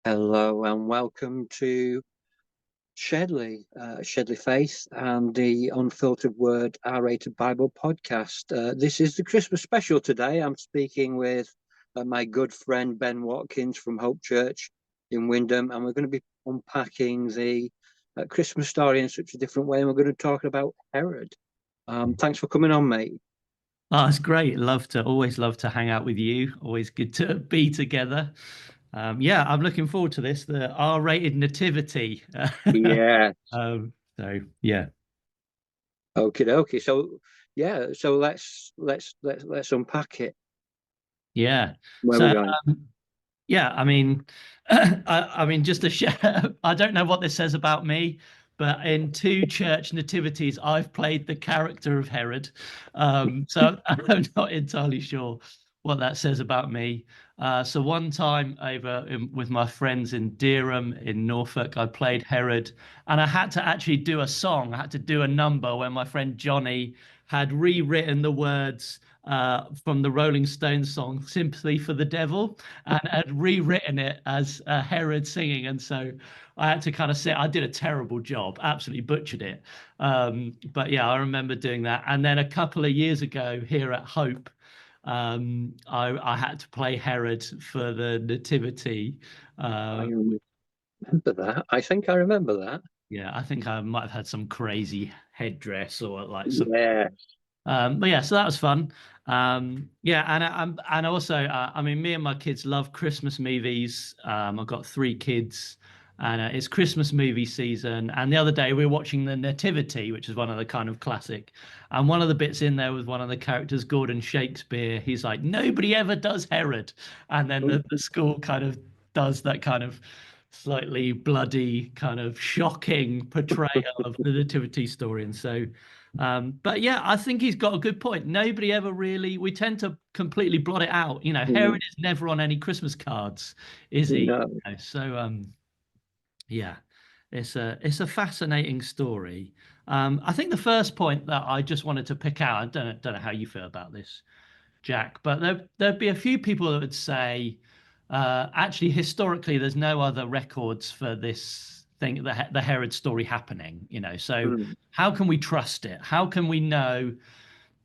Hello and welcome to Shedley Faith and the Unfiltered Word R-rated Bible podcast. This is the Christmas special today. I'm speaking with my good friend Ben Watkins from Hope Church in Windham, and we're going to be unpacking the Christmas story in such a different way, and we're going to talk about Herod. Thanks for coming on, mate. Oh, it's great. Always love to hang out with you. Always good to be together. Yeah, I'm looking forward to this, the R-rated nativity. Yeah. Yeah. Okay. Okay. So yeah. So let's unpack it. Yeah. Where we're So going. yeah, I mean, I mean, just to share, I don't know what this says about me, but in two church nativities, I've played the character of Herod. So I'm not entirely sure what that says about me. So one time with my friends in Dereham in Norfolk, I played Herod, and I had to actually do a song. I had to do a number when my friend Johnny had rewritten the words from the Rolling Stones song "Sympathy for the Devil" and had rewritten it as Herod singing. And so I had to kind of say I did a terrible job, absolutely butchered it. But yeah, I remember doing that. And then a couple of years ago here at Hope, I had to play Herod for the Nativity. I Uh, remember that. I think I remember that. yeah, I think I might have had some crazy headdress or like some. Yeah. But yeah, so that was fun. Yeah, and also, I mean, me and my kids love Christmas movies. I've got three kids, and it's Christmas movie season. And the other day we were watching The Nativity, which is one of the kind of classic. And one of the bits in there was one of the characters, Gordon Shakespeare. He's like, nobody ever does Herod, and then the school kind of does that kind of slightly bloody, kind of shocking portrayal of the Nativity story. And so. But yeah, I think he's got a good point. Nobody ever really, we tend to completely blot it out. You know, Herod is never on any Christmas cards, is he? No. Yeah, it's a fascinating story. I think the first point that I just wanted to pick out, I don't know how you feel about this, Jack, but there'd be a few people that would say, actually, historically, there's no other records for this thing, the Herod story happening. You know, so Mm. how can we trust it? How can we know,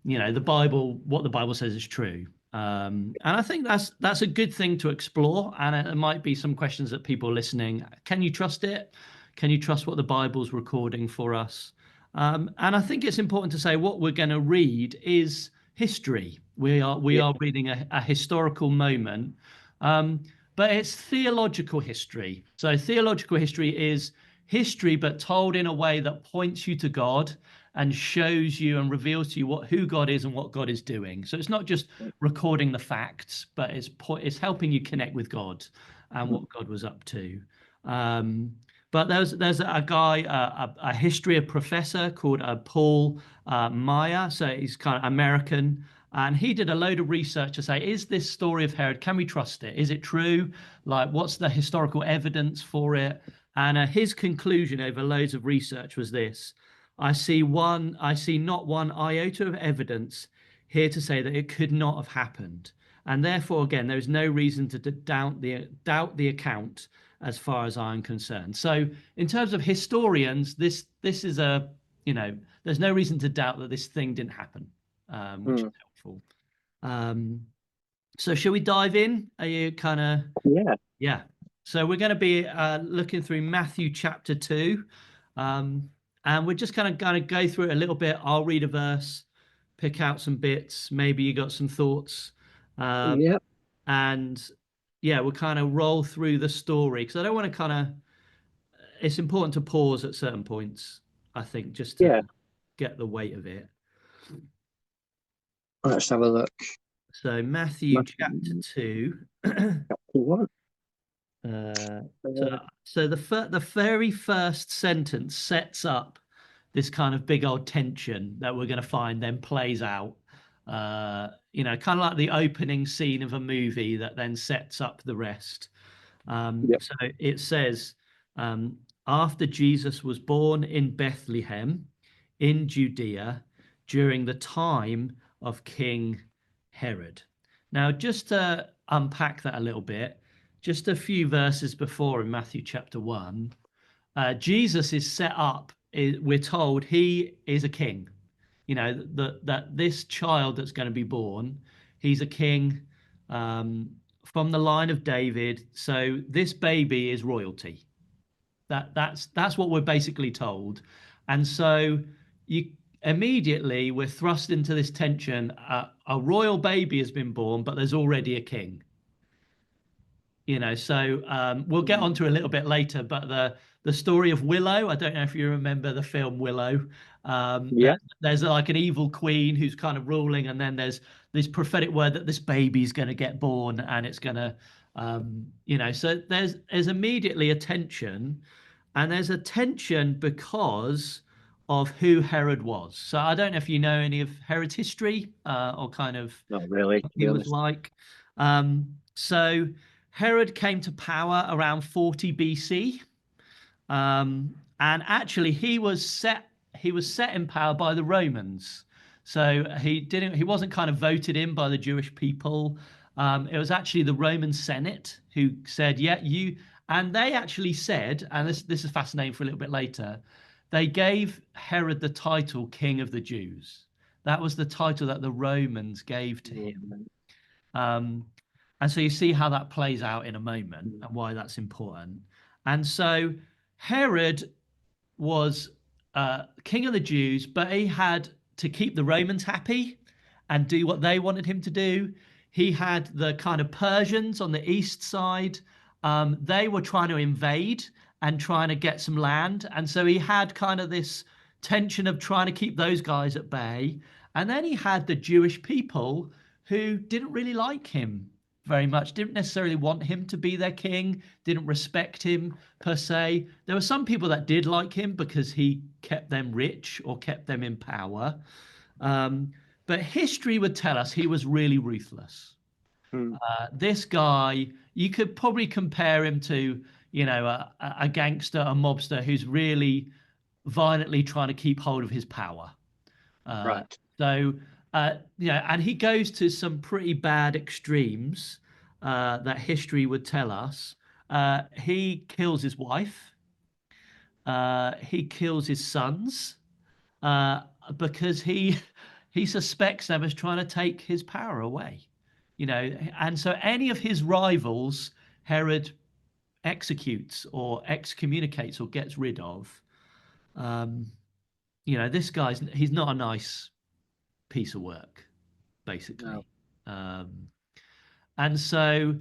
the Bible, what the Bible says is true? And I think that's a good thing to explore. And it might be some questions that people listening, can you trust it? Can you trust what the Bible's recording for us? And I think it's important to say what we're going to read is history. We Yeah. are reading a historical moment, um, but it's theological history. So theological history is history, but told in a way that points you to God and shows you and reveals to you who God is and what God is doing. So it's not just recording the facts, but it's helping you connect with God and what God was up to. Um, but there's a guy, a history professor called Paul Meyer. So he's kind of American. And he did a load of research to say, is this story of Herod, can we trust it? Is it true? Like, what's the historical evidence for it? And his conclusion over loads of research was this. I see not one iota of evidence here to say that it could not have happened. And therefore, again, there is no reason to doubt the account as far as I'm concerned. So, in terms of historians, this is there's no reason to doubt that this thing didn't happen, which is Mm. helpful. Um, so, shall we dive in? Are you kind of Yeah. yeah? So we're going to be looking through Matthew chapter 2, um, and we're just kind of go through it a little bit. I'll read a verse, pick out some bits. Maybe you got some thoughts. Um, Yeah. and yeah, we'll kind of roll through the story because I don't want to kind of. It's important to pause at certain points, I think, just to Yeah. get the weight of it. Let's have a look. So Matthew chapter Matthew 2. chapter 1. Uh, so, Uh, the very first sentence sets up this kind of big old tension that we're going to find then plays out. Kind of like the opening scene of a movie that then sets up the rest. yeah. So it says, after Jesus was born in Bethlehem in Judea during the time of King Herod. Now, just to unpack that a little bit, just a few verses before in Matthew chapter 1, Jesus is set up, we're told he is a king. You know, that this child that's going to be born, he's a king from the line of David. So this baby is royalty. That's what we're basically told. And so you immediately we're thrust into this tension. A royal baby has been born, but there's already a king. You know, so we'll get onto a little bit later, but the story of Willow, I don't know if you remember the film Willow. Yeah. There's like an evil queen who's kind of ruling, and then there's this prophetic word that this baby's going to get born, and it's going to, you know, so there's immediately a tension, and there's a tension because of who Herod was. So I don't know if you know any of Herod's history or kind of Not really, to he be was honest. like. So Herod came to power around 40 BC, and actually he was set in power by the Romans. So he wasn't kind of voted in by the Jewish people. It was actually the Roman Senate who said, "Yeah, you." And they actually said, and this is fascinating for a little bit later, they gave Herod the title King of the Jews. That was the title that the Romans gave to him. Um, and so you see how that plays out in a moment and why that's important. And so Herod was king of the Jews, but he had to keep the Romans happy and do what they wanted him to do. He had the kind of Persians on the east side. They were trying to invade and trying to get some land. And so he had kind of this tension of trying to keep those guys at bay. And then he had the Jewish people who didn't really like him very much, didn't necessarily want him to be their king, didn't respect him per se. There were some people that did like him because he kept them rich or kept them in power. But history would tell us he was really ruthless. Mm. This guy, you could probably compare him to, you know, a gangster, a mobster who's really violently trying to keep hold of his power. Right. So, yeah, and he goes to some pretty bad extremes that history would tell us. He kills his wife. He kills his sons uh, because he suspects them as trying to take his power away. You know, and so any of his rivals, Herod executes or excommunicates or gets rid of. Um, you know, this he's not a nice piece of work, No. basically. Um, and so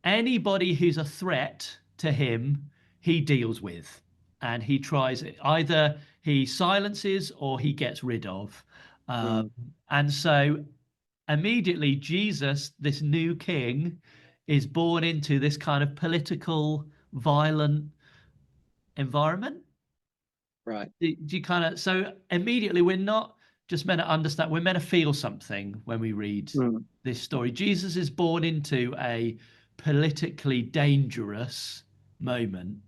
anybody who's a threat to him, he deals with. And he tries it. Either he silences or he gets rid of. Um, Mm. and so immediately, Jesus, this new king, is born into this kind of political, violent environment. Right. Do you kind of so immediately we're not just meant to understand, we're meant to feel something when we read Mm. this story. Jesus is born into a politically dangerous moment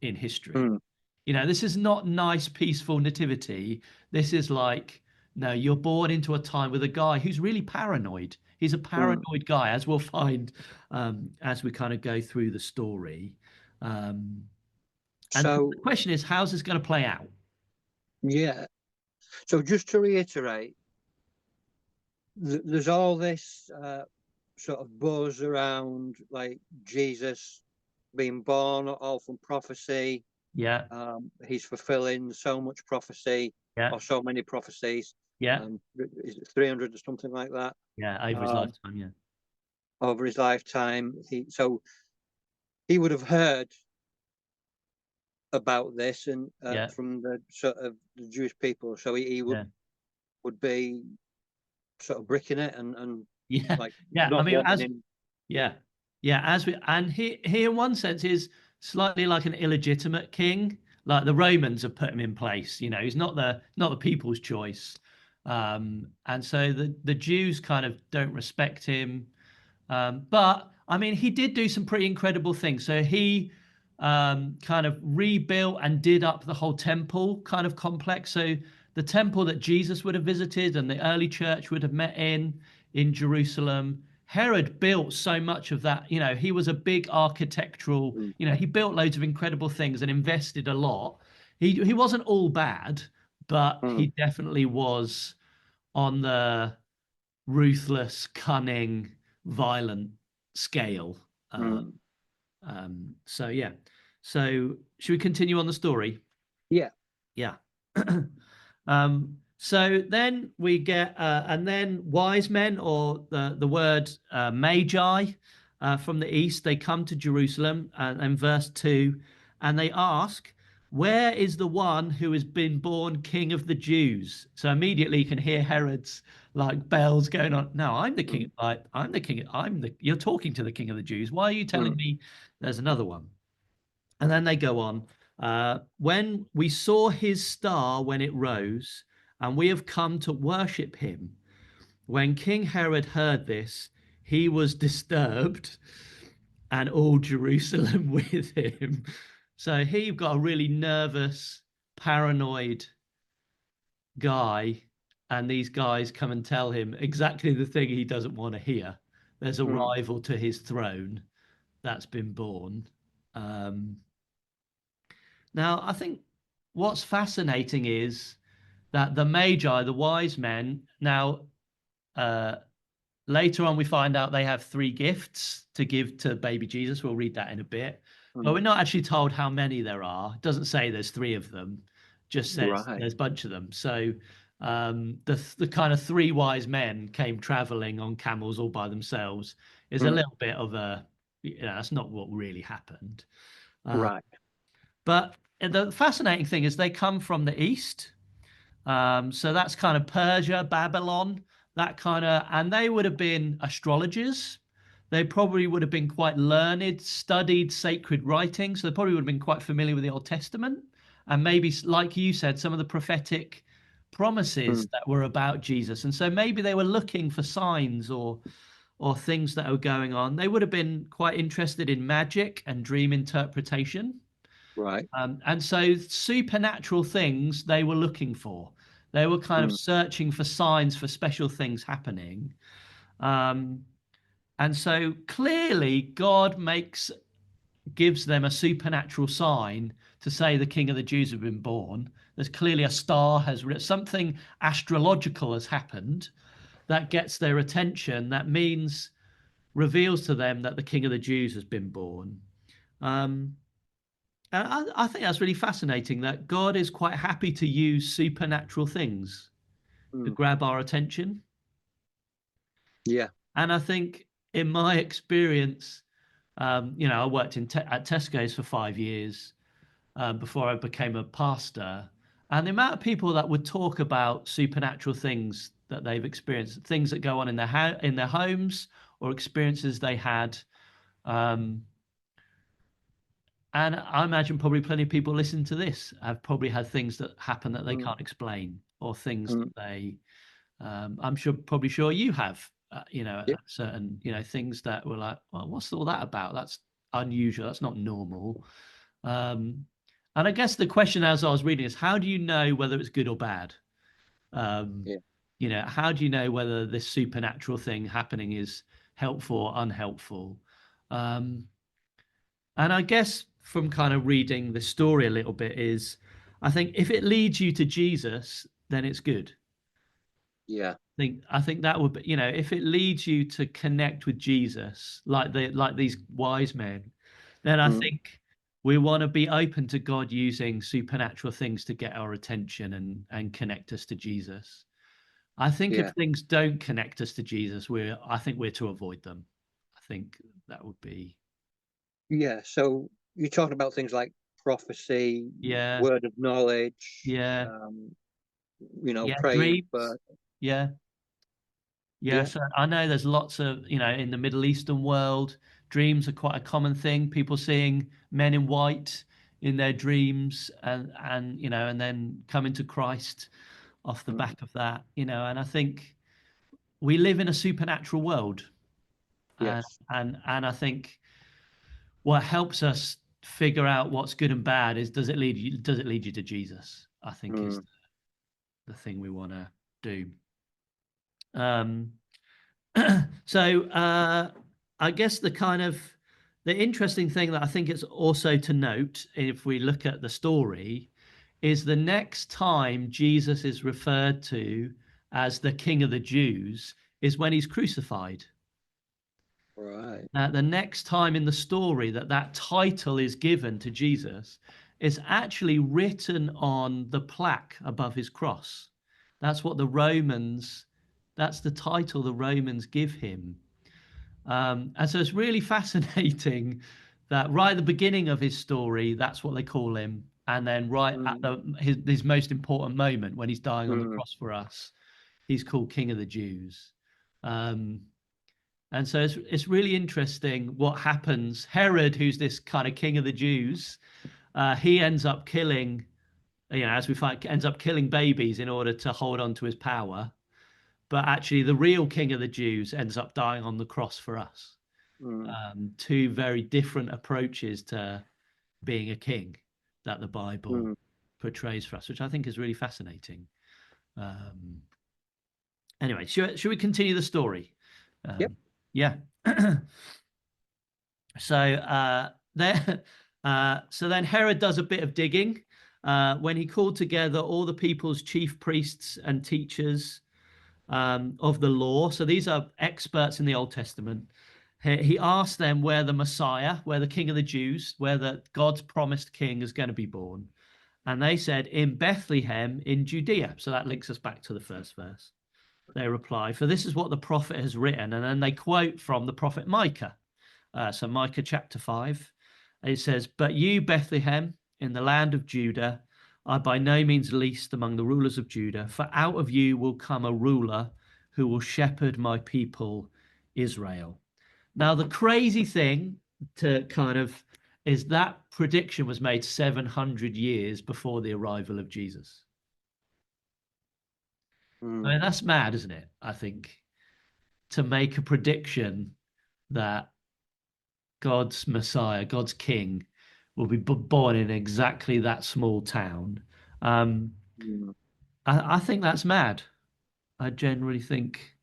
in history. Mm. You know, this is not nice, peaceful nativity. This is like, no, you're born into a time with a guy who's really paranoid. He's a Mm. paranoid guy, as we'll find as we kind of go through the story. Um, and So, the question is, how's this going to play out? yeah. So just to reiterate, there's all this sort of buzz around like Jesus being born, all from prophecy. Yeah, He's fulfilling so much prophecy yeah, or so many prophecies. yeah, Is it 300 or something like that? yeah, over his Um, lifetime. Yeah, over his lifetime. He would have heard about this and yeah, from the sort of the Jewish people. So he yeah, would be sort of bricking it and yeah, like yeah. I not mean, wanting him. yeah, yeah, and he in one sense is slightly like an illegitimate king. Like the Romans have put him in place. You know, he's not the people's choice. And so the Jews kind of don't respect him. But I mean, he did do some pretty incredible things. So he kind of rebuilt and did up the whole temple kind of complex. So the temple that Jesus would have visited and the early church would have met in Jerusalem, Herod built so much of that. He was a big architectural, he built loads of incredible things and invested a lot. He wasn't all bad, but he definitely was on the ruthless, cunning, violent scale. So yeah. So should we continue on the story? Yeah. Yeah. So then we get, and then wise men, or the word magi from the east, they come to Jerusalem, and verse 2, and they ask, where is the one who has been born King of the Jews? So immediately you can hear Herod's like bells going on. No, I'm the king. I'm the king. You're talking to the King of the Jews. Why are you telling me there's another one? And then they go on. When we saw his star when it rose, and we have come to worship him. When King Herod heard this, he was disturbed, and all Jerusalem with him. So here you've got a really nervous, paranoid guy, and these guys come and tell him exactly the thing he doesn't want to hear. There's a rival to his throne that's been born. Now, I think what's fascinating is that the Magi, the wise men, now later on we find out they have 3 gifts to give to baby Jesus. We'll read that in a bit. But we're not actually told how many there are. It doesn't say there's 3 of them, just says there's a bunch of them. So the kind of 3 wise men came traveling on camels all by themselves is a little bit of a, that's not what really happened. Right. But the fascinating thing is they come from the east. So that's kind of Persia, Babylon, that kind of, and they would have been astrologers. They probably would have been quite learned, studied sacred writings. So they probably would have been quite familiar with the Old Testament. And maybe, like you said, some of the prophetic promises that were about Jesus. And so maybe they were looking for signs or things that were going on. They would have been quite interested in magic and dream interpretation. Right. And so supernatural things they were looking for. They were kind of searching for signs for special things happening. And so clearly God gives them a supernatural sign to say the King of the Jews have been born. There's clearly a star something astrological has happened that gets their attention. That reveals to them that the King of the Jews has been born. And I think that's really fascinating that God is quite happy to use supernatural things to grab our attention. Yeah. And I think in my experience, I worked at Tesco's for 5 years before I became a pastor. And the amount of people that would talk about supernatural things that they've experienced, things that go on in their homes or experiences they had. And I imagine probably plenty of people listening to this have probably had things that happen that they can't explain, or things that they, I'm probably sure you have, certain, things that were like, well, what's all that about? That's unusual. That's not normal. And I guess the question as I was reading is, how do you know whether it's good or bad? How do you know whether this supernatural thing happening is helpful or unhelpful? And I guess from kind of reading the story a little bit is, I think if it leads you to Jesus, then it's good. Yeah. I think that would be, if it leads you to connect with Jesus, like these wise men, then I think we want to be open to God using supernatural things to get our attention and connect us to Jesus. I think if things don't connect us to Jesus, I think we're to avoid them. I think that would be. Yeah. So you're talking about things like prophecy, Yeah. word of knowledge, Yeah. praying Dreams. for. Yeah. Yeah. So I know there's lots of, in the Middle Eastern world, dreams are quite a common thing. People seeing men in white in their dreams and and then coming to Christ off the back of that, and I think we live in a supernatural world. Yes. And I think what helps us figure out what's good and bad is, does it lead you to Jesus? I think is the thing we want to do. So I guess the interesting thing that I think is also to note, if we look at the story, is the next time Jesus is referred to as the King of the Jews is when he's crucified. Right. The next time in the story that title is given to Jesus is actually written on the plaque above his cross. That's what that's the title the Romans give him. And so it's really fascinating that right at the beginning of his story, that's what they call him. And then right at his most important moment when he's dying on the cross for us, he's called King of the Jews. And so it's really interesting what happens. Herod, who's this kind of king of the Jews, he ends up killing, as we find, ends up killing babies in order to hold on to his power. But actually, the real king of the Jews ends up dying on the cross for us. Two very different approaches to being a king that the Bible portrays for us, which I think is really fascinating. Anyway, should we continue the story? Yep. Yeah. So then Herod does a bit of digging when he called together all the people's chief priests and teachers of the law. So these are experts in the Old Testament. He asked them where the Messiah, where the King of the Jews, where God's promised king is going to be born. And they said, in Bethlehem in Judea. So that links us back to the first verse. They reply, for this is what the prophet has written. And then they quote from the prophet Micah. So Micah chapter 5. It says, but you, Bethlehem, in the land of Judah, are by no means least among the rulers of Judah, for out of you will come a ruler who will shepherd my people Israel. Now, the crazy thing is that prediction was made 700 years before the arrival of Jesus. I mean, that's mad, isn't it? I think, to make a prediction that God's Messiah, God's King, will be born in exactly that small town. I think that's mad. I generally think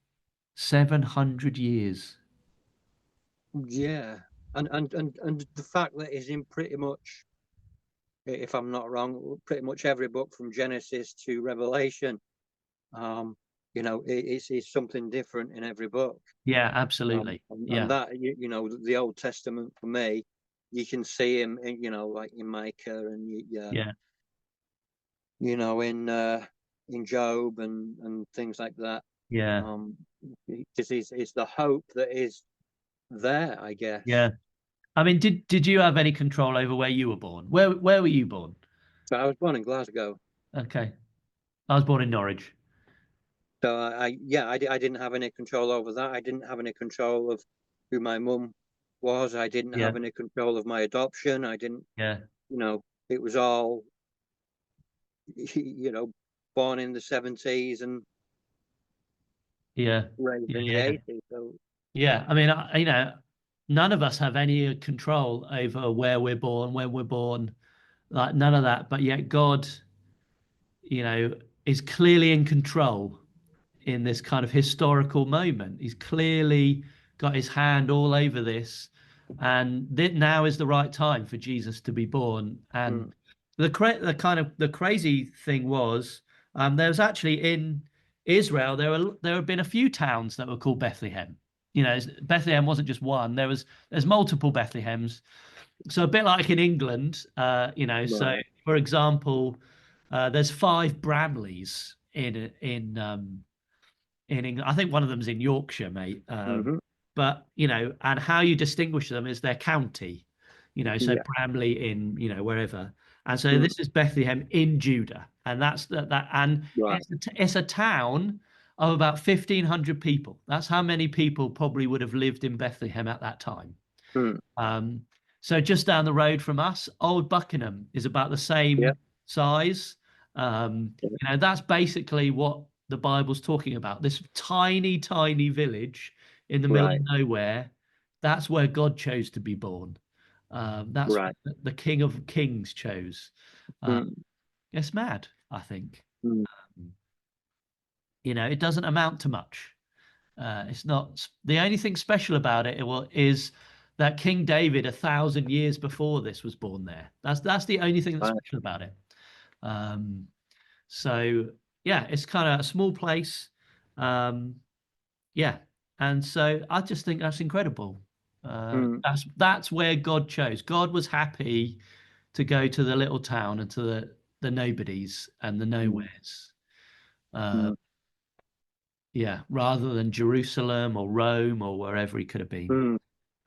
700 years. Yeah. And the fact that he's in pretty much, if I'm not wrong, pretty much every book from Genesis to Revelation, it's something different in every book. Yeah, absolutely. And that, the Old Testament for me, you can see him, like in Micah and in Job and things like that. Yeah. Because it's the hope that is there, I guess. Yeah. I mean, did you have any control over where you were born? Where were you born? So I was born in Glasgow. Okay. I was born in Norwich. So I didn't have any control over that. I didn't have any control of who my mum was. I didn't have any control of my adoption. I didn't, it was all, born in the 70s and raised in the 80s. So yeah, I mean, none of us have any control over where we're born, when we're born, like none of that. But yet God, is clearly in control in this kind of historical moment. He's clearly got his hand all over this, and now is the right time for Jesus to be born. And the crazy thing was, there was actually in Israel there have been a few towns that were called Bethlehem. Bethlehem wasn't just one. There's multiple Bethlehems. So a bit like in England, Right. So for example, there's 5 Bramleys in England. I think one of them's in Yorkshire, mate. But and how you distinguish them is their county. So Bramley in wherever. And so this is Bethlehem in Judah, and that's that. And it's a town of about 1,500 people. That's how many people probably would have lived in Bethlehem at that time. So just down the road from us, Old Buckingham is about the same size. That's basically what the Bible's talking about. This tiny, tiny village in the middle of nowhere. That's where God chose to be born. That's what the King of Kings chose. It's mad, I think. It doesn't amount to much. It's not the only thing special about it. Is that King David 1,000 years before this was born there. That's the only thing that's Right. special about it. So yeah, it's kind of a small place. Yeah, and so I just think that's incredible. Mm, That's where God chose. God was happy to go to the little town and to the nobodies and the mm, nowheres. Uh, mm, yeah, rather than Jerusalem or Rome or wherever he could have been.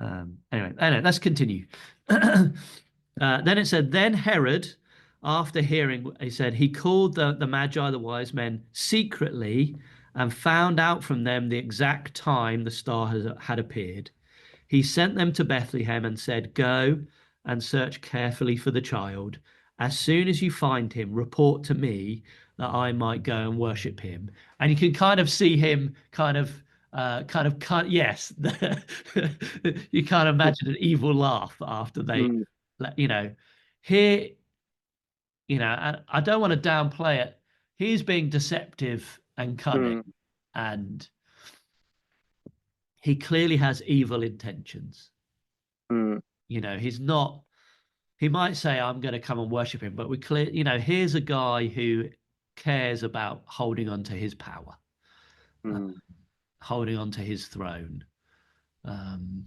mm, Anyway, let's continue. Then it said, then Herod, after hearing, he said, he called the Magi, the wise men, secretly and found out from them the exact time the star had appeared. He sent them to Bethlehem and said, go and search carefully for the child. As soon as you find him, report to me that I might go and worship him. And you can kind of see him yes, you can't imagine an evil laugh after they, mm, you know, here, and I don't want to downplay it. He's being deceptive and cunning, mm, and he clearly has evil intentions. mm, He's not, he might say, I'm going to come and worship him, but here's a guy who cares about holding on to his power, uh, mm, holding on to his throne. Um,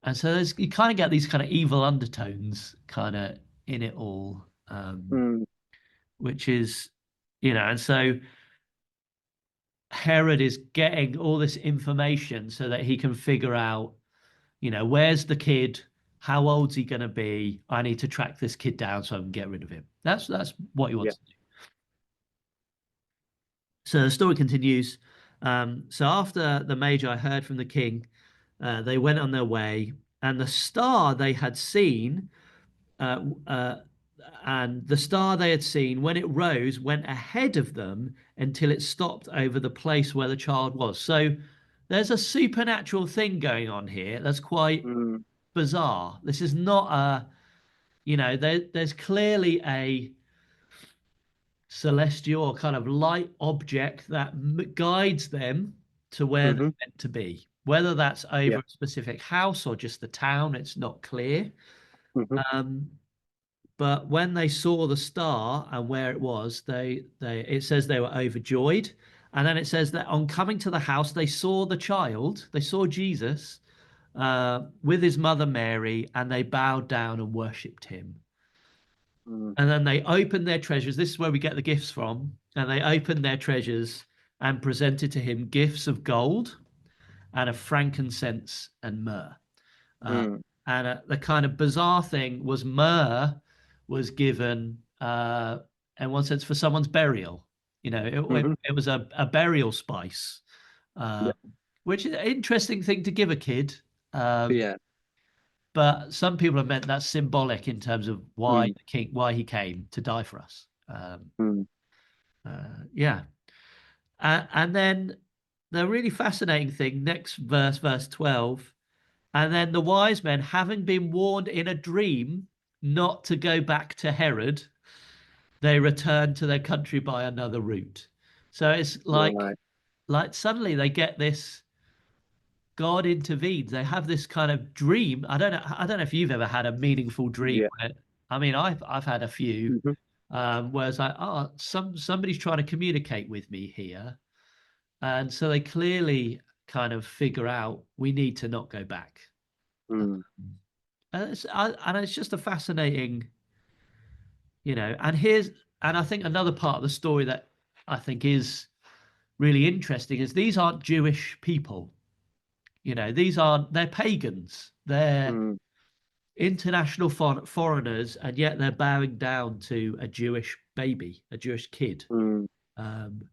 and so you kind of get these kind of evil undertones kind of in it all, mm, which is, and so Herod is getting all this information so that he can figure out, where's the kid? How old's he going to be? I need to track this kid down so I can get rid of him. That's what he yeah. wants to do. So the story continues. So after the Magi heard from the king, they went on their way, and the star they had seen, uh, uh, when it rose, went ahead of them until it stopped over the place where the child was. So there's a supernatural thing going on here that's quite Mm, bizarre. This is not there's clearly a celestial or kind of light object that guides them to where they're mm-hmm, meant to be. Whether that's over yeah. a specific house or just the town, it's not clear. Mm-hmm, Um, but when they saw the star and where it was, it says they were overjoyed. And then it says that on coming to the house, they saw the child, they saw Jesus with his mother Mary, and they bowed down and worshipped him. mm, And then they opened their treasures. This is where we get the gifts from. And they opened their treasures and presented to him gifts of gold and of frankincense and myrrh. Uh, mm, and the kind of bizarre thing was myrrh was given, in one sense, for someone's burial. mm-hmm, It was a burial spice, yeah. which is an interesting thing to give a kid. Um, Yeah. but some people have meant that's symbolic in terms of Mm, why he came to die for us. mm, Yeah, and then the really fascinating thing, next verse 12, and then the wise men, having been warned in a dream not to go back to Herod, they returned to their country by another route. So it's right. like suddenly they get this. God intervenes. They have this kind of dream. I don't know if you've ever had a meaningful dream. Yeah. I mean, I've had a few. Mm-hmm, Where it's like, oh, somebody's trying to communicate with me here, and so they clearly kind of figure out we need to not go back. mm, And it's just a fascinating, and I think another part of the story that I think is really interesting is these aren't Jewish people. They're pagans. They're mm, international foreigners, and yet they're bowing down to a Jewish baby, a Jewish kid. mm, Um,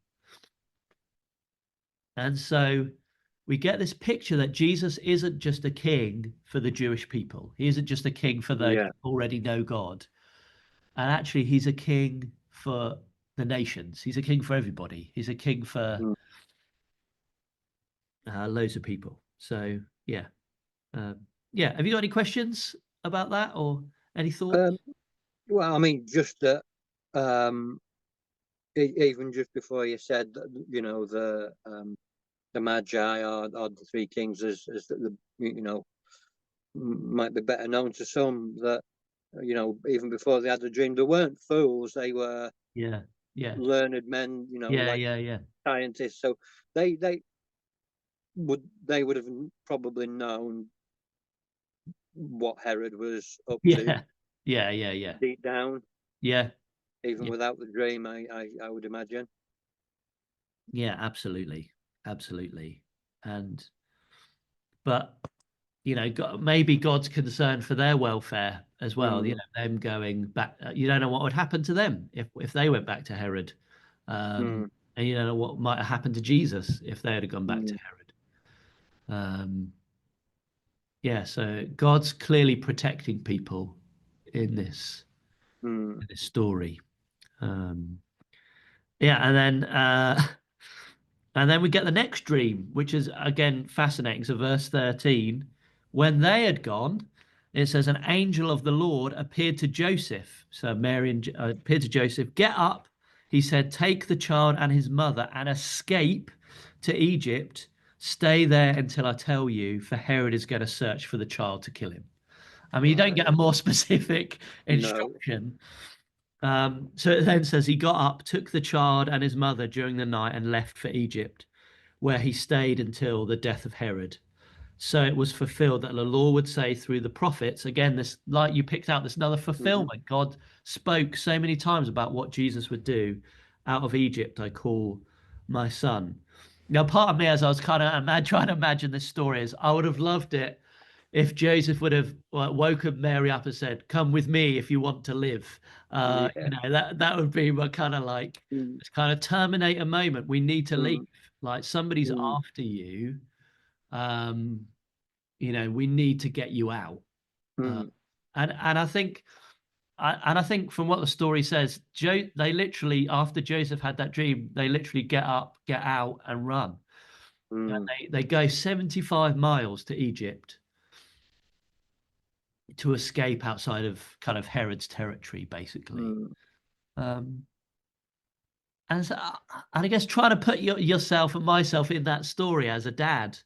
and so we get this picture that Jesus isn't just a king for the Jewish people. He isn't just a king for those yeah. who already know God. And actually, he's a king for the nations. He's a king for everybody. He's a king for Mm. loads of people. So, yeah. Yeah. Have you got any questions about that or any thoughts? Um, well, I mean, just that, um, even just before you said that, the the Magi or the three kings as the might be better known to some, that even before they had the dream, they weren't fools. They were Yeah, yeah, learned men, yeah, like yeah, yeah, scientists. So they would have probably known what Herod was up to yeah, yeah, yeah, yeah, deep down, yeah, even yeah, without the dream. I would imagine. yeah, absolutely, absolutely. And but maybe God's concerned for their welfare as well. Mm, Them going back. You don't know what would happen to them if they went back to Herod, mm, and you don't know what might have happened to Jesus if they had gone back to mm, Herod. Yeah, so God's clearly protecting people in this mm, in this story. Um, yeah, and then we get the next dream, which is again fascinating. So verse 13, when they had gone, it says an angel of the Lord appeared to Joseph. So Mary appeared to Joseph. Get up, he said, take the child and his mother and escape to Egypt. Stay there until I tell you, for Herod is going to search for the child to kill him. I mean, you don't right. get a more specific No. instruction. So it then says he got up, took the child and his mother during the night, and left for Egypt, where he stayed until the death of Herod. So it was fulfilled that the law would say through the prophets. Again, this, like you picked out, this another Hmm. fulfillment. God spoke so many times about what Jesus would do. Out of Egypt, I call my son. Now, part of me, as I was kind of trying to imagine this story, is I would have loved it if Joseph would have woken Mary up and said, "Come with me if you want to live." Yeah. That would be my kind of like Mm, this kind of Terminator moment. We need to leave. mm, Like somebody's mm, after you. Um, we need to get you out. Uh, mm, and I think from what the story says, they literally after Joseph had that dream, they literally get up, get out, and run. And mm, they go 75 miles to Egypt to escape outside of kind of Herod's territory, basically. mm, Um, and so, and I guess trying to put yourself and myself in that story as a dad,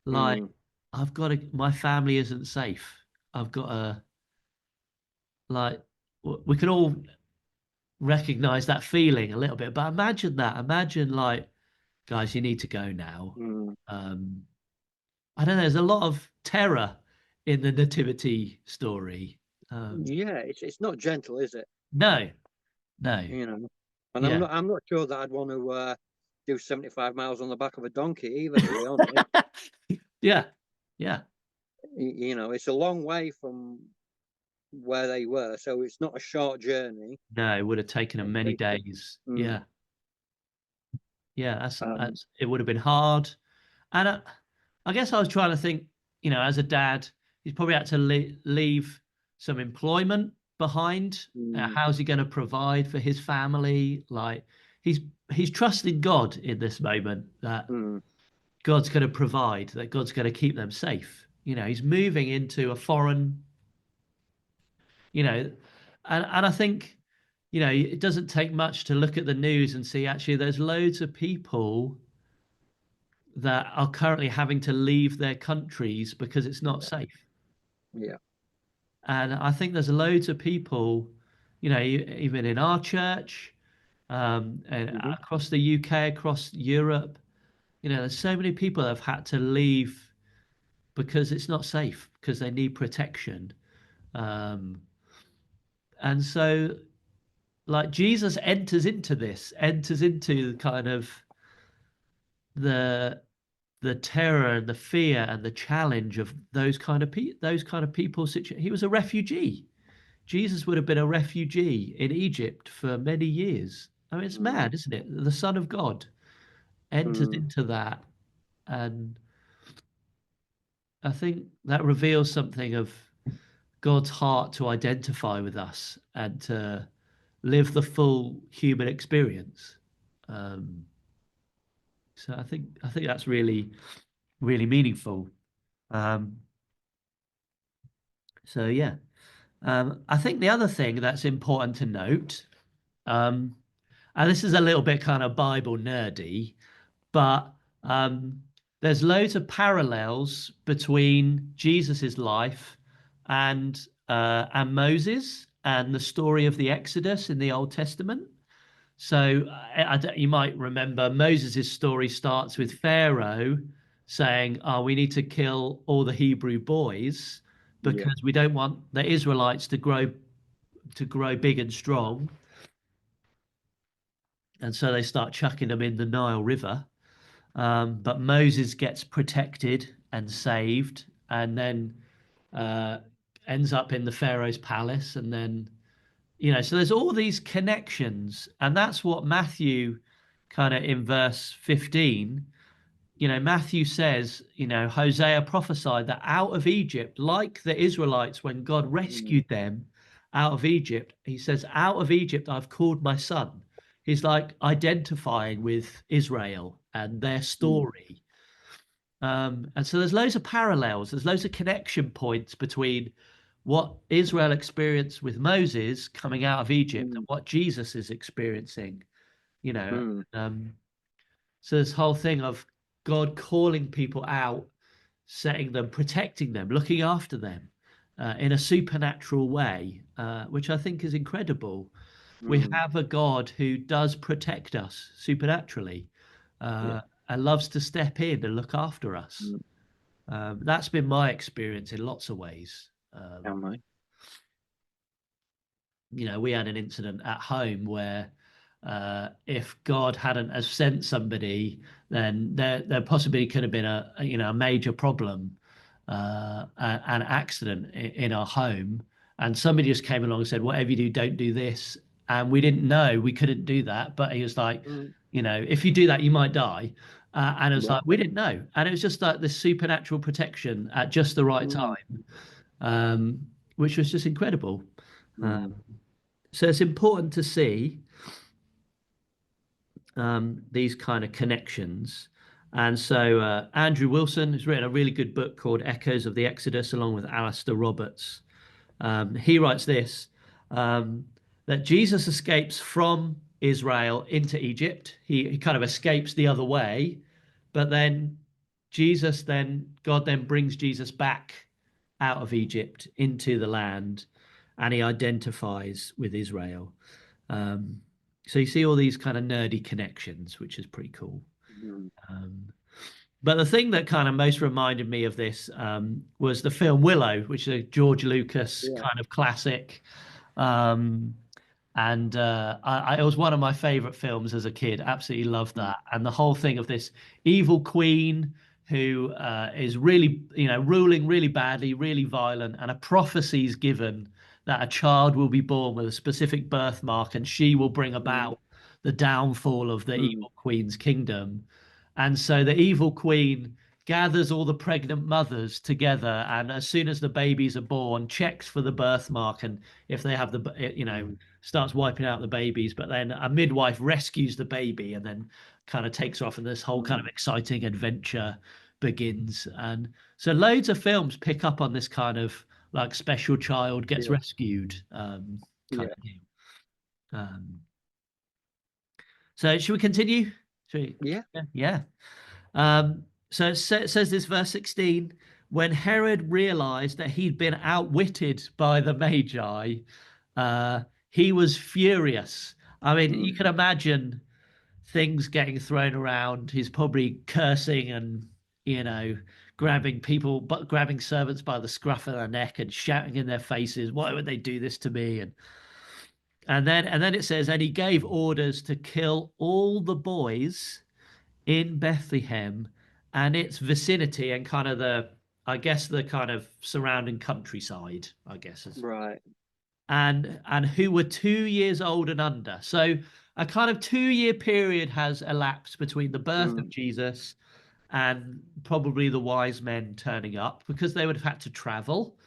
like mm, my family isn't safe. I've got to like, we can all recognize that feeling a little bit, but imagine that. Imagine like, guys, you need to go now. mm. Um, I don't know. There's a lot of terror in the nativity story. Yeah, it's not gentle, is it? No, no, You know, and yeah. I'm not sure that I'd want to do 75 miles on the back of a donkey either, to be honest. Yeah, yeah. It's a long way from where they were, so it's not a short journey. No, it would have taken them many They could, days. mm, Yeah, yeah. um, It would have been hard. And I guess I was trying to think, as a dad, he's probably had to leave some employment behind. mm, How's he going to provide for his family? Like he's he's trusting God in this moment that mm, God's going to provide, that God's going to keep them safe. He's moving into a foreign, you know, and I think, it doesn't take much to look at the news and see actually there's loads of people that are currently having to leave their countries because it's not yeah, safe. yeah, And I think there's loads of people, even in our church, and hmm, across the UK, across Europe, there's so many people that have had to leave because it's not safe, because they need protection. Um, and so, like, Jesus enters into kind of the the terror and the fear and the challenge of those kind of people. He was a refugee. Jesus would have been a refugee in Egypt for many years. I mean, it's mm, mad, isn't it? The Son of God enters mm, into that, and I think that reveals something of God's heart to identify with us and to live the full human experience. Um, so I think that's really really meaningful. Um, so yeah. I think the other thing that's important to note, um, and this is a little bit kind of Bible nerdy, but Um, there's loads of parallels between Jesus's life and Moses and the story of the Exodus in the Old Testament. So you might remember Moses' story starts with Pharaoh saying, "Oh, we need to kill all the Hebrew boys Yeah. because we don't want the Israelites to grow big and strong." And so they start chucking them in the Nile River. But Moses gets protected and saved, and then uh, ends up in the Pharaoh's palace, and then so there's all these connections, and that's what Matthew kind of in verse 15. Matthew says, Hosea prophesied that out of Egypt, like the Israelites when God Mm, rescued them out of Egypt, he says, out of Egypt, I've called my son. He's like identifying with Israel and their mm, story. And so there's loads of parallels, there's loads of connection points between what Israel experienced with Moses coming out of Egypt and mm, what Jesus is experiencing, you know. mm. Um, so this whole thing of God calling people out, setting them, protecting them, looking after them in a supernatural way, which I think is incredible. We Mm. have a God who does protect us supernaturally Yeah. uh, and loves to step in and look after us. Mm. That's been my experience in lots of ways. Am I? We had an incident at home where if God hadn't have sent somebody, then there possibly could have been a major problem, an accident in our home, and somebody just came along and said, "Whatever you do, don't do this." And we didn't know we couldn't do that, but he was like, Mm. if you do that, you might die. And it was Yeah. like we didn't know, and it was just like this supernatural protection at just the right Mm. time, um, which was just incredible. Uh, Mm. so it's important to see these kind of connections. And so Andrew Wilson has written a really good book called Echoes of the Exodus, along with Alistair Roberts. He writes this um, that Jesus escapes from Israel into Egypt. He kind of escapes the other way, but then God then brings Jesus back out of Egypt into the land, and he identifies with Israel. Um, so you see all these kind of nerdy connections, which is pretty cool. Mm. Um, but the thing that kind of most reminded me of this was the film Willow, which is a George Lucas Yeah. kind of classic. Um, and it was one of my favorite films as a kid. Absolutely loved Mm. that. And the whole thing of this evil queen who is really, ruling really badly, really violent, and a prophecy is given that a child will be born with a specific birthmark, and she will bring Mm. about the downfall of the Mm. evil queen's kingdom. And so the evil queen gathers all the pregnant mothers together, and as soon as the babies are born, checks for the birthmark, and if they have Mm. starts wiping out the babies. But then a midwife rescues the baby and then kind of takes her off, and this whole kind of Mm. exciting adventure begins. And so loads of films pick up on this kind of like special child gets Yeah. rescued kind Yeah. of deal. Um, so should we continue? Should we? Yeah. Yeah. Yeah. So it says this verse 16, when Herod realized that he'd been outwitted by the Magi, uh, he was furious. I mean, you Mm. can imagine things getting thrown around. He's probably cursing and, you know, grabbing servants by the scruff of their neck and shouting in their faces, "Why would they do this to me?" And then it says, and he gave orders to kill all the boys in Bethlehem and its vicinity and kind of I guess the kind of surrounding countryside, I guess, Right. and who were 2 years old and under. So a kind of 2 year period has elapsed between the birth of Mm. Jesus and probably the wise men turning up because they would have had to travel.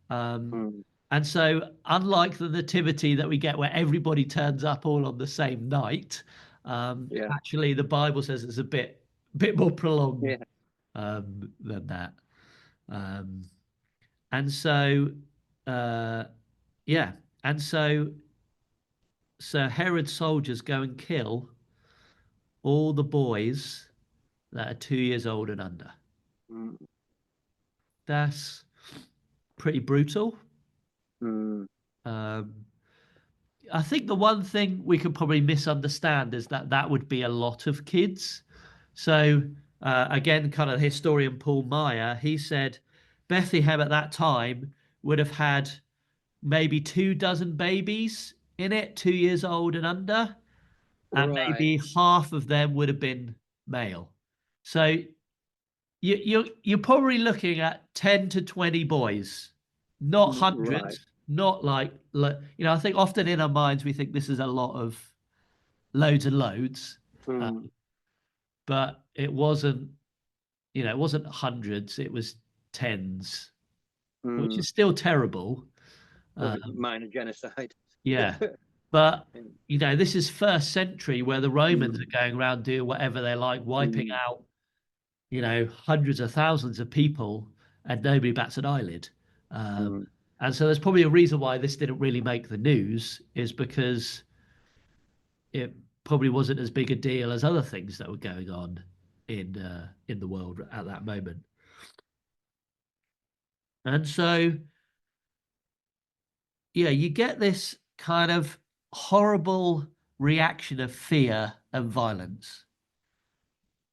Um, Mm. and so, unlike the nativity that we get where everybody turns up all on the same night, Yeah. actually the Bible says it's a bit more prolonged Yeah. than that. Um, and so, uh, yeah, and so Herod's soldiers go and kill all the boys that are 2 years old and under. Mm, That's pretty brutal. mm, Um, I think the one thing we could probably misunderstand is that that would be a lot of kids. So, again, kind of historian Paul Meyer, he said Bethlehem at that time would have had maybe 2 dozen babies in it, 2 years old and under, and right. maybe half of them would have been male. So you're probably looking at 10 to 20 boys, not Right. hundreds, not I think often in our minds we think this is a lot of loads and loads, uh, Mm, but it wasn't hundreds, it was tens, which mm. is still terrible. Well, Um, minor genocide. yeah, but this is first century where the Romans Mm, are going around doing whatever they like, wiping mm, out hundreds of thousands of people, and nobody bats an eyelid. Um, mm, and so there's probably a reason why this didn't really make the news, is because it probably wasn't as big a deal as other things that were going on in the world at that moment. And so, yeah, you get this kind of horrible reaction of fear and violence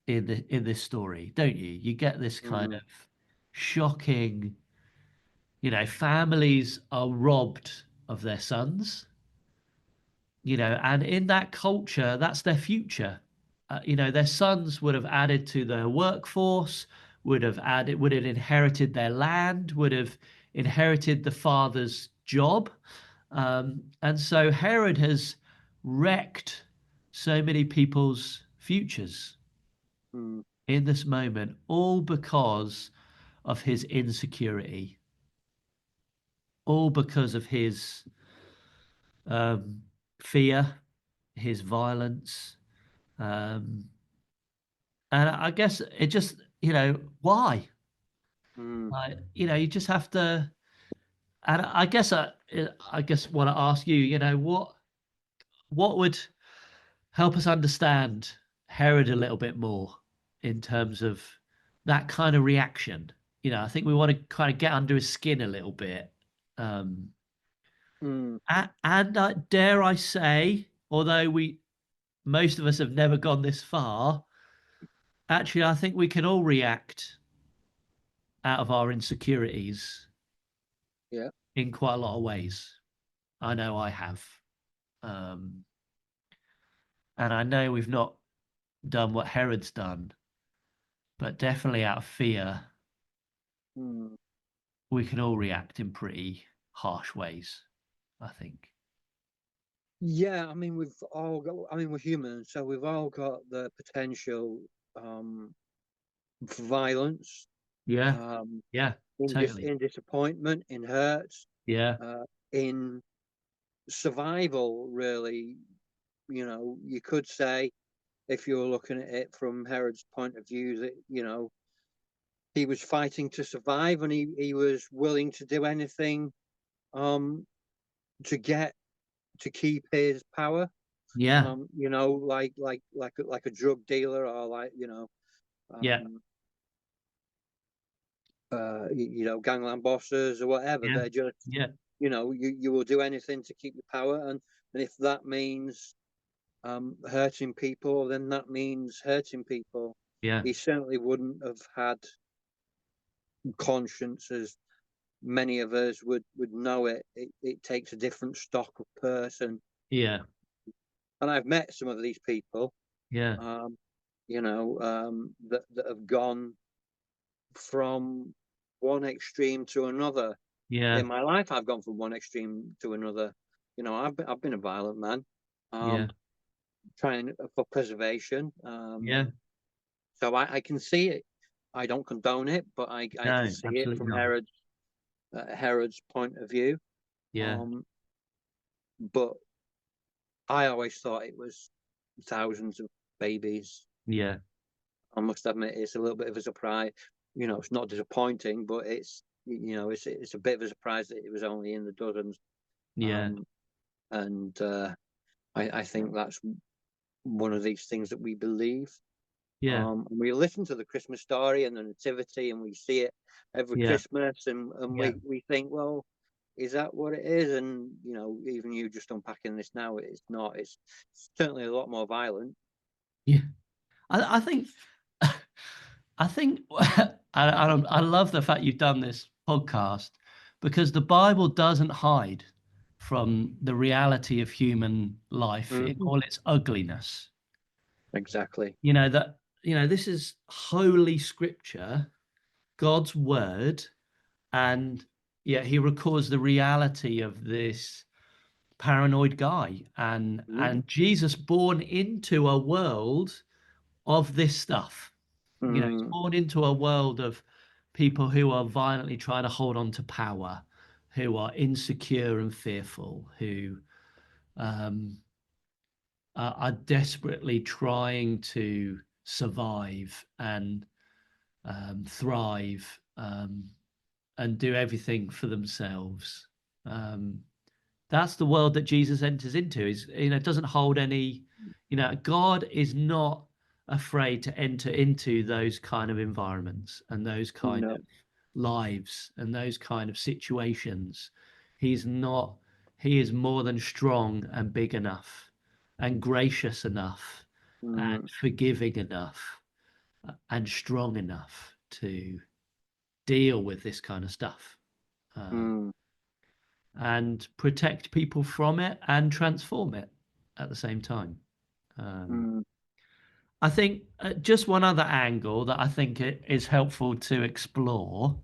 in this story, don't you? You get this kind mm, of shocking, families are robbed of their sons, and in that culture, that's their future. Their sons would have added to their workforce, would have inherited their land, would have inherited the father's job. And so Herod has wrecked so many people's futures mm, in this moment, all because of his insecurity, all because of his um, fear, his violence. Um, and I guess it just, why? mm. You just have to. And I guess want to ask you, what would help us understand Herod a little bit more in terms of that kind of reaction? I think we want to kind of get under his skin a little bit. Um, Mm. and dare I say, although most of us have never gone this far, actually, I think we can all react out of our insecurities Yeah. in quite a lot of ways. I know I have. Um, and I know we've not done what Herod's done, but definitely out of fear, Mm. we can all react in pretty harsh ways, I think. Yeah, I mean, we've all got, I mean, we're human, so we've all got the potential um, for violence, Yeah, um, yeah, totally. in disappointment, in hurt, Yeah, in survival, really. You could say, if you're looking at it from Herod's point of view, that, he was fighting to survive, and he was willing to do anything um, to keep his power. yeah, Like a drug dealer, or yeah, um, gangland bosses or whatever. yeah, They're just, yeah, you will do anything to keep your power, and if that means hurting people, then that means hurting people. yeah, He certainly wouldn't have had conscience as many of us would know it. It takes a different stock of person, yeah, and I've met some of these people, yeah, um, that have gone from one extreme to another. yeah, In my life, I've gone from one extreme to another. I've been a violent man, yeah, um, trying for preservation. yeah. So I can see it. I don't condone it, but I can No, see it absolutely from not. Herod's point of view. Yeah, Um, but I always thought it was thousands of babies. yeah, I must admit, it's a little bit of a surprise. It's not disappointing, but it's a bit of a surprise that it was only in the dozens. yeah, Um, and I think that's one of these things that we believe. Yeah. And we listen to the Christmas story and the Nativity, and we see it every Yeah. Christmas, and Yeah. we think, well, is that what it is? And even you just unpacking this now, it's not. It's certainly a lot more violent. Yeah. I think I think I love the fact you've done this podcast, because the Bible doesn't hide from the reality of human life in Mhm. all its ugliness. Exactly. This is holy scripture, God's word, and yet he records the reality of this paranoid guy, and Jesus born into a world of this stuff. He's Mm, born into a world of people who are violently trying to hold on to power, who are insecure and fearful, who um, are desperately trying to survive and thrive, and do everything for themselves. Um, that's the world that Jesus enters into. Is doesn't hold any. God is not afraid to enter into those kind of environments and those kind no. of lives and those kind of situations. He's not. He is more than strong and big enough and gracious enough and Mm, forgiving enough and strong enough to deal with this kind of stuff, uh, mm, and protect people from it and transform it at the same time. Um, mm, I think just one other angle that I think is helpful to explore,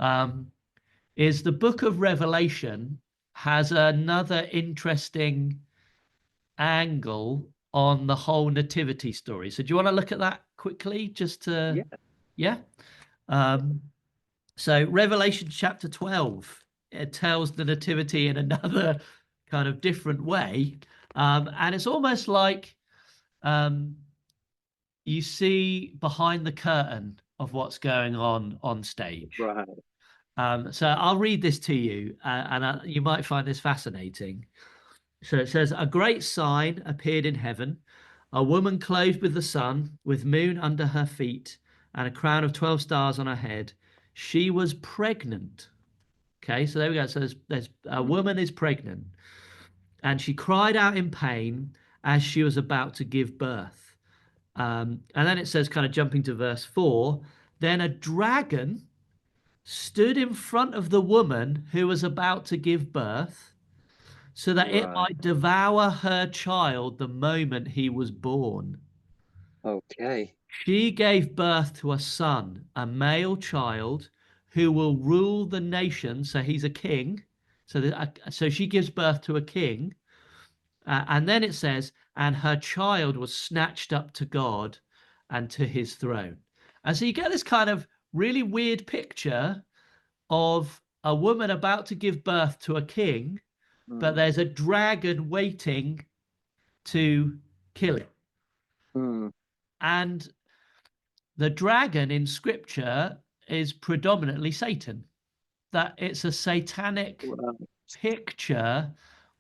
um, is the book of Revelation has another interesting angle on the whole nativity story. So do you want to look at that quickly? Just to, yeah. yeah. Um, So Revelation chapter 12, it tells the nativity in another kind of different way. And it's almost like um, you see behind the curtain of what's going on stage. Right. So I'll read this to you, and you might find this fascinating. So it says, a great sign appeared in heaven, a woman clothed with the sun, with moon under her feet, and a crown of 12 stars on her head. She was pregnant. Okay, so there we go. So there's a Mm, woman is pregnant, and she cried out in pain as she was about to give birth. And then it says, kind of jumping to verse 4, then a dragon stood in front of the woman who was about to give birth, so that it right. might devour her child the moment he was born. Okay. She gave birth to a son, a male child, who will rule the nation. So he's a king. So she gives birth to a king. And then it says, and her child was snatched up to God and to his throne. And so you get this kind of really weird picture of a woman about to give birth to a king, but Mm, there's a dragon waiting to kill it. mm, And the dragon in scripture is predominantly Satan, that it's a satanic right. picture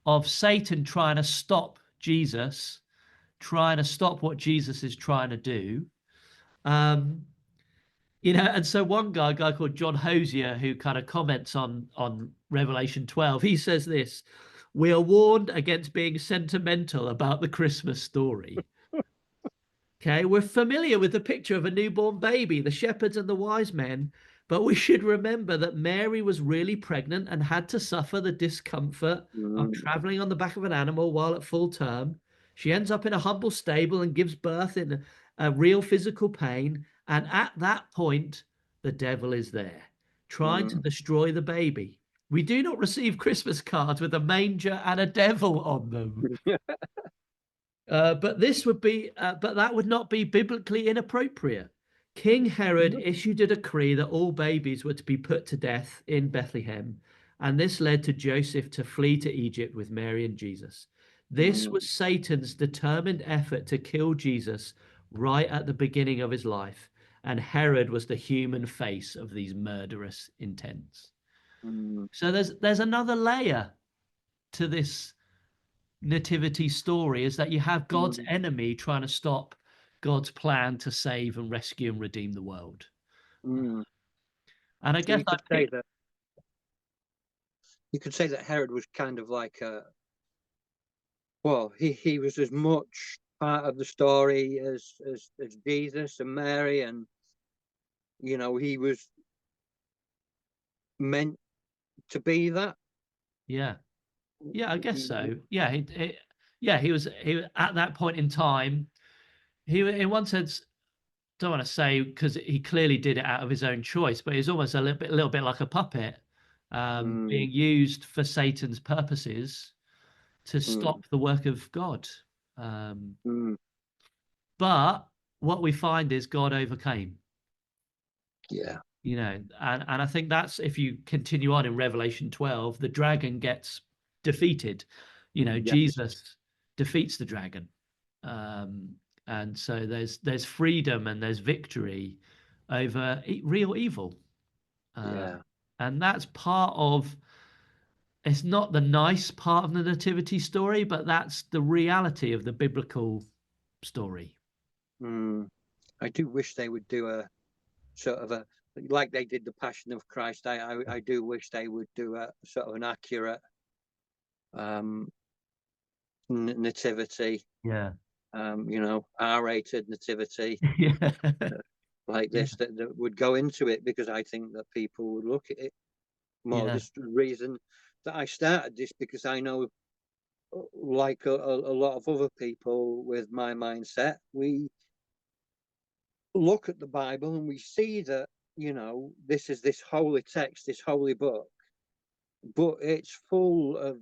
of Satan trying to stop Jesus, trying to stop what Jesus is trying to do. Um, and so one guy, a guy called John Hosier, who kind of comments on Revelation 12, he says this: we are warned against being sentimental about the Christmas story. Okay, we're familiar with the picture of a newborn baby, the shepherds and the wise men, but we should remember that Mary was really pregnant and had to suffer the discomfort of Mm, traveling on the back of an animal while at full term. She ends up in a humble stable and gives birth in a real physical pain. And at that point, the devil is there, trying to mm. destroy the baby. We do not receive Christmas cards with a manger and a devil on them. But that would not be biblically inappropriate. King Herod issued a decree that all babies were to be put to death in Bethlehem, and this led to Joseph to flee to Egypt with Mary and Jesus. This Mm, was Satan's determined effort to kill Jesus right at the beginning of his life, and Herod was the human face of these murderous intents. mm, So there's another layer to this nativity story, is that you have God's mm, enemy trying to stop God's plan to save and rescue and redeem the world. Mm. And I So guess you could say that Herod was kind of like well, he was as much part of the story as Jesus and Mary, and he was meant to be that. yeah, I guess He- so. Yeah, he was at that point in time. He, in one sense, don't want to say because he clearly did it out of his own choice, but he's almost a little bit like a puppet, mm, being used for Satan's purposes to mm, stop the work of God. Um, mm, but what we find is God overcame. yeah. And I think that's, if you continue on in Revelation 12, the dragon gets defeated. Yes. Jesus defeats the dragon. Um, and so there's freedom and there's victory over real evil. Yeah. And that's part of, it's not the nice part of the nativity story, but that's the reality of the biblical story. Mm. I do wish they would do a sort of a like they did the Passion of Christ. I do wish they would do a sort of an accurate um nativity, Yeah. R-rated nativity Yeah. like Yeah. this that would go into it, because I think that people would look at it more. Yeah. This reason that I started this, because I know, like a lot of other people with my mindset, we look at the Bible and we see that, this is this holy text, this holy book, but it's full of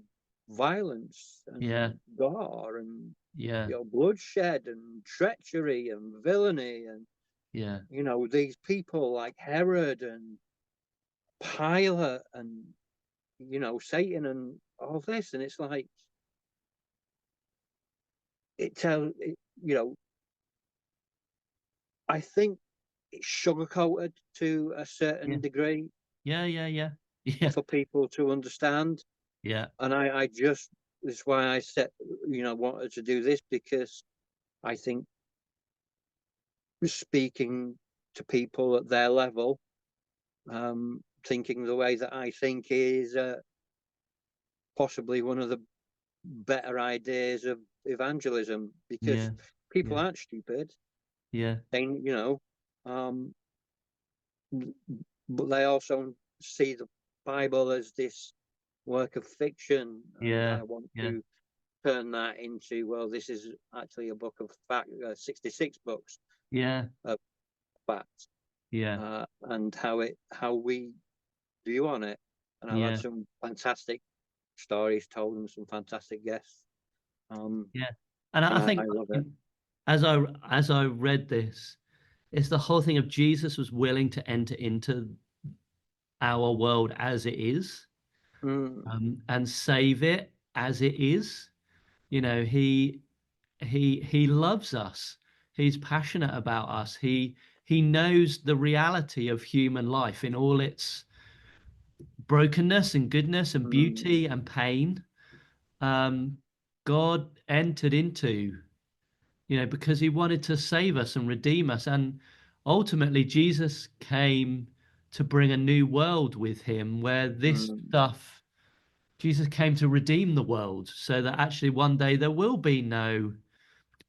violence Yeah. and gore and Yeah. bloodshed and treachery and villainy, and Yeah. these people like Herod and Pilate and Satan and all this, and it's like it tells I think it's sugarcoated to a Yeah. certain degree Yeah. Yeah. Yeah. Yeah. for people to understand. Yeah. And I just, that's why I said, wanted to do this, because I think speaking to people at their level, thinking the way that I think is possibly one of the better ideas of evangelism, because Yeah. people Yeah. aren't stupid. Yeah. They, um, but they also see the Bible as this work of fiction, and Yeah. I want Yeah. to turn that into, well, this is actually a book of fact, 66 books Yeah. of facts, Yeah. and how we view on it. And I've had Yeah. some fantastic stories told and some fantastic guests, Yeah. And and I I think love it. as I read this, it's the whole thing of Jesus was willing to enter into our world as it is, Mm, and save it as it is. He loves us. He's passionate about us. He knows the reality of human life in all its brokenness and goodness and mm, beauty and pain. um, God entered into, because he wanted to save us and redeem us. And ultimately, Jesus came to bring a new world with him where this mm, stuff, Jesus came to redeem the world so that actually one day there will be no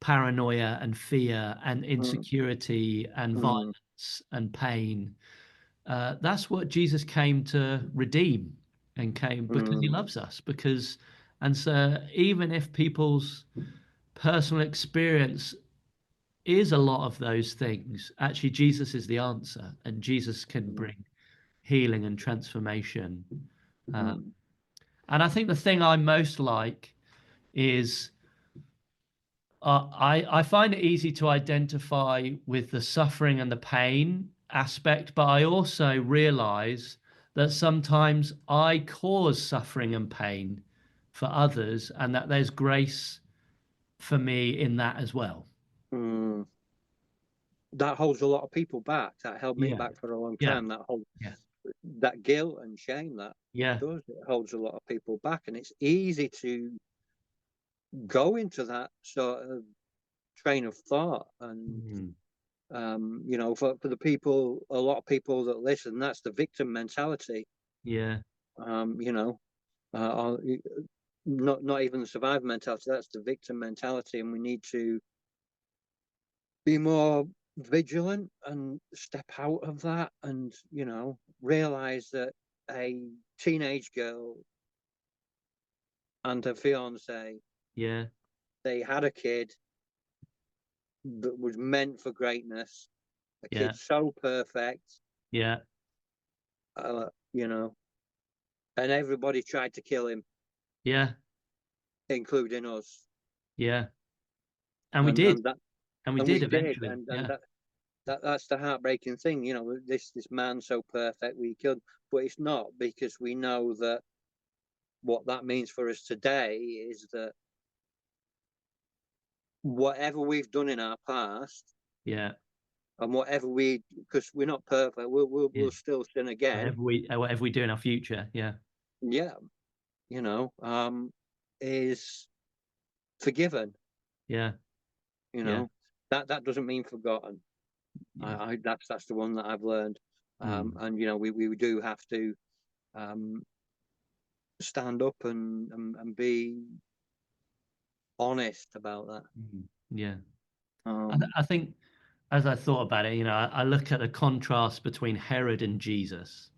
paranoia and fear and mm, insecurity and mm, violence and pain. That's what Jesus came to redeem, and came because he mm, loves us. And so even if people's personal experience is a lot of those things, actually Jesus is the answer, and Jesus can mm, bring healing and transformation. Uh, mm, and I think the thing I most like is, I find it easy to identify with the suffering and the pain aspect, but I also realize that sometimes I cause suffering and pain for others, and that there's grace for me in that as well. mm. That holds a lot of people back. That held me Yeah, back for a long yeah, time. yeah, That guilt and shame that yeah, does, it holds a lot of people back, and it's easy to go into that sort of train of thought. And Mm. you know, for the people, a lot of people that listen, that's the victim mentality. Yeah. You know, or, not even the survivor mentality. That's the victim mentality, and we need to be more vigilant and step out of that, and you know, realize that a teenage girl and her fiance, Yeah. they had a kid that was meant for greatness, a Yeah. kid so perfect, Yeah. you know, and everybody tried to kill him, Yeah. including us. Yeah. And we and did. and that And we and did we did, eventually. and Yeah. that's the heartbreaking thing, you know, this man so perfect we killed. But it's not, because we know that what that means for us today is that whatever we've done in our past, Yeah. and whatever we, because we're not perfect, Yeah. we'll still sin again. Whatever we do in our future. Yeah. Yeah, you know, is forgiven. Yeah. You Yeah. know, that doesn't mean forgotten. Yeah. That's the one that I've learned. Mm. And you know, we do have to um, stand up and be honest about that. Mm. Yeah. Um, I think as I thought about it, I look at the contrast between Herod and Jesus.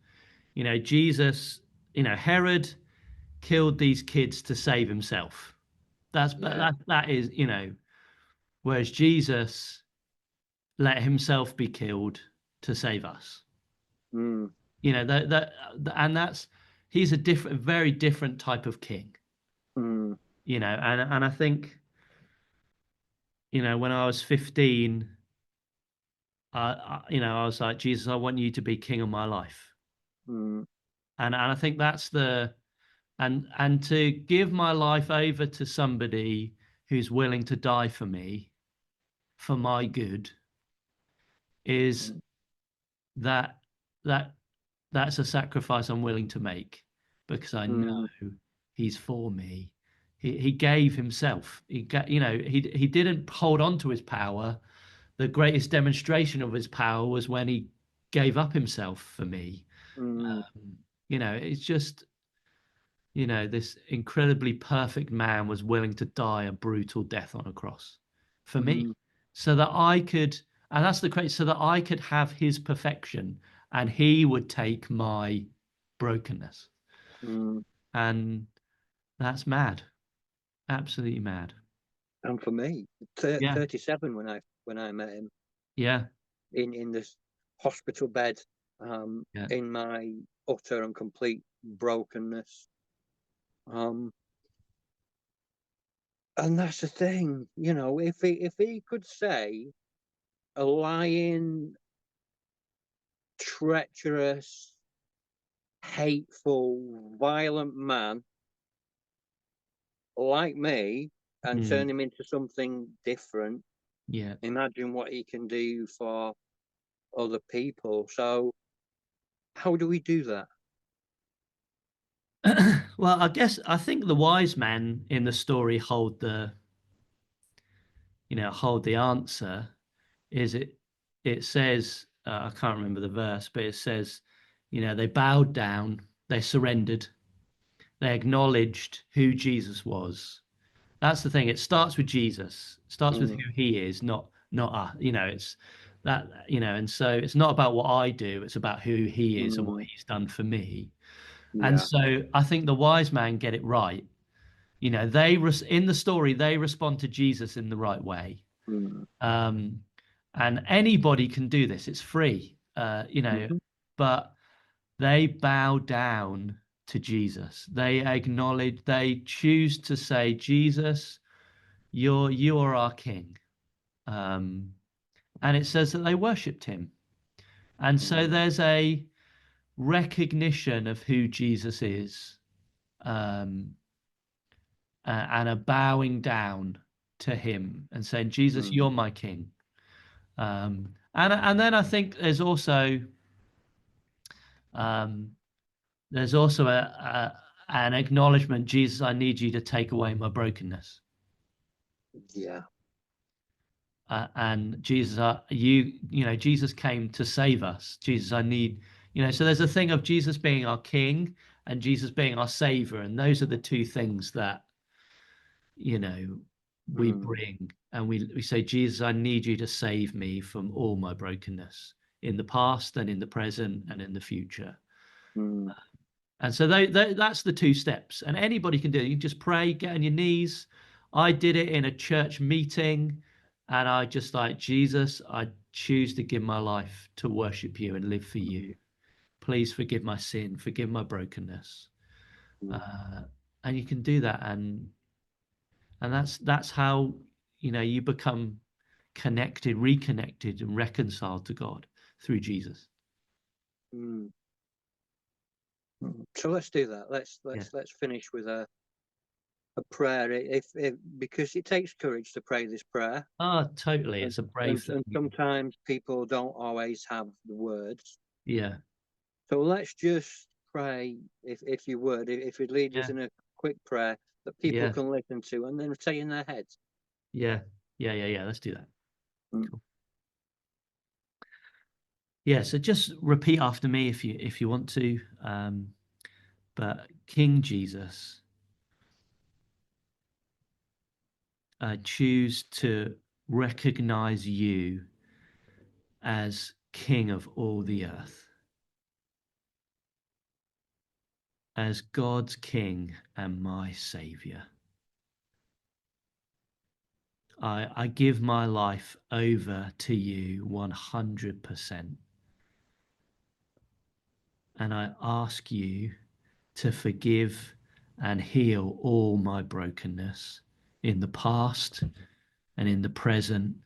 Jesus, Herod killed these kids to save himself. yeah. That is, whereas Jesus let himself be killed to save us. Mm, And that's he's a very different type of king. mm, And I think, when I was 15, I was like, Jesus, I want you to be king of my life. mm, And I think that's and to give my life over to somebody who's willing to die for me, for my good, is mm, that that that's a sacrifice I'm willing to make because I know mm, he's for me. He gave himself. He didn't hold on to his power. The greatest demonstration of his power was when he gave up himself for me. mm, It's just, this incredibly perfect man was willing to die a brutal death on a cross for me mm, so that I could, and that's the crazy, so that I could have his perfection and he would take my brokenness. mm. And that's mad, absolutely mad. And for me, Yeah, 37 when I met him yeah, in this hospital bed, yeah. in my utter and complete brokenness. Um, and that's the thing, you know, if he could say a lying, treacherous, hateful, violent man like me and Mm, turn him into something different, yeah. imagine what he can do for other people. So how do we do that? Well, I think the wise man in the story hold the answer. Is it says, I can't remember the verse, but it says, they bowed down, they surrendered, they acknowledged who Jesus was. That's the thing. It starts with Jesus. It starts with Mm, who he is, not us. It's that, and so it's not about what I do, it's about who he is and what mm, he's done for me. And yeah. so I think the wise man get it right. In the story, they respond to Jesus in the right way. Mm, Um, and anybody can do this. It's free, mhm, but they bow down to Jesus. They choose to say, Jesus, you are our King. Um, and it says that they worshipped him. And so mm, there's a recognition of who Jesus is, um, and a bowing down to him and saying, Jesus, mm, you're my King. And then I think um, there's also an acknowledgement, Jesus, I need you to take away my brokenness. yeah. and Jesus, Jesus came to save us. Jesus, I need, so there's a thing of Jesus being our King and Jesus being our Savior, and those are the two things that we bring, and we say, Jesus, I need you to save me from all my brokenness in the past and in the present and in the future. And so that's the two steps, and anybody can do it. You just pray, get on your knees. I did it in a church meeting, and I just like, Jesus, I choose to give my life to worship you and live for you. Please forgive my sin, forgive my brokenness. And you can do that, and that's how you become connected, reconnected, and reconciled to God through Jesus. So let's do that. Let's finish with a prayer. If because it takes courage to pray this prayer. Oh, totally. It's a brave thing. And sometimes people don't always have the words. Yeah. So let's just pray, if you would, if you'd lead us in a quick prayer that people can listen to and then say in their heads. Yeah. Let's do that. Cool. Yeah, so just repeat after me if you want to. But King Jesus, I choose to recognize you as King of all the earth, as God's King and my Savior. I give my life over to you 100%. And I ask you to forgive and heal all my brokenness in the past and in the present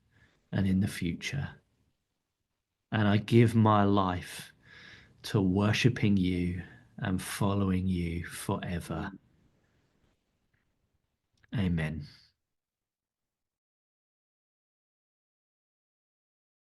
and in the future. And I give my life to worshiping you and following you forever. Amen.